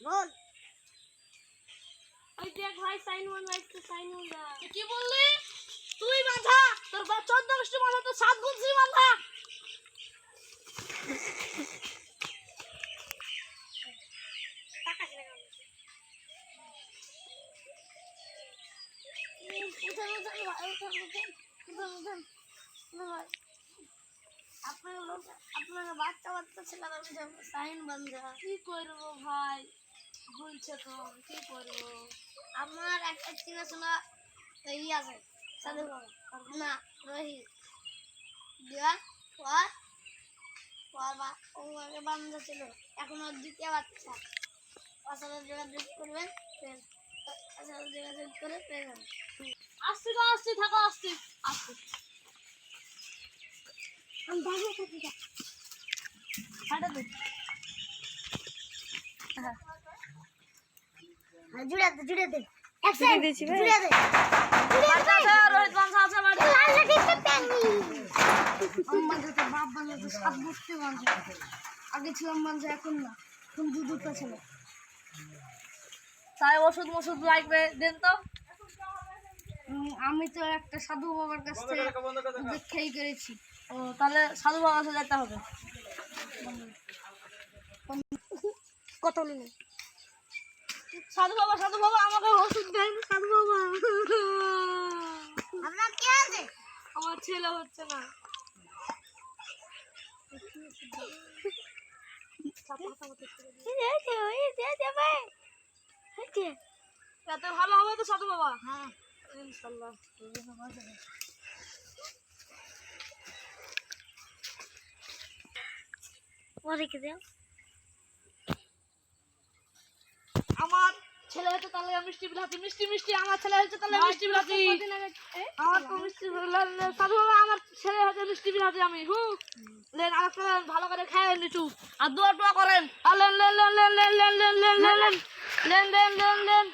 বল। ওই দেখ ভাই সাইনওয়ান ভাইকে সাইনওয়ান দা। কি বললি? তুই বাঁধা, তোর 14 গোষ্ঠী বাঁধা, তো 7 গুণ শ্রী বাঁধা। আপনারা বাচ্চা বাচ্চা ছেলেরা সাইন বান্ধা কি করবো ভাই, বলছে তো কি করবো। আমার একটা চিনাশোনা ই আছে, সাধু বাবা না রোহিত দিয়া ও আগে বান্ধা ছিল, এখন ওর দ্বিতীয় বাচ্চা। ওর সাথে যোগাযোগ করবেন, ওর সাথে যোগাযোগ করে পেয়ে যাবেন। আসছি তো আসছি, থাকো আসছি আসছি। আমি বাইরে থাকি না, হাঁটা দে। জুড়ে দে একসাথে দিয়েছি ভাই। জুড়ে দে বাচ্চা আছে, রোহিত বাচ্চা আছে বাড়ি। লাল লাঠিতে টানি আমাদের তো বাপ বানাতে 7 গোষ্ঠী বাঁধে। আগে ছিলাম বাঁধে, এখন না, এখন দুটো ছিল। তাই ওষুধ মষুধ লাগবে দেন তো। আমি তো একটা সাধু বাবার কাছ থেকে দীক্ষাই করেছি। ও তাহলে সাধু বাবার কাছে যেতে হবে। কত নিলে? সাধু বাবা আমাকে ওষুধ দেন সাধু বাবা। আপনার কি আছে? আমার ছেলে হচ্ছে না। এত ভালো হবে তো সাধু বাবা। হ্যাঁ ইনশাআল্লাহ। রেখে দাও। আমার ছেলে হচ্ছে তাহলে মিষ্টি বিলাতি, মিষ্টি মিষ্টি। আমার ছেলে হচ্ছে তাহলে মিষ্টি বিলাতি। আমার তো মিষ্টি সাধু বাবা, আমার ছেলে হচ্ছে মিষ্টি বিলাতি। আমি লেন আরেকটা ভালো করে খায় নিচু আর দোয়া টোয়া করেন। আর লেন লেন লেন লেন লেন লেন লেন লেন লেন লেন লেন লেন লেন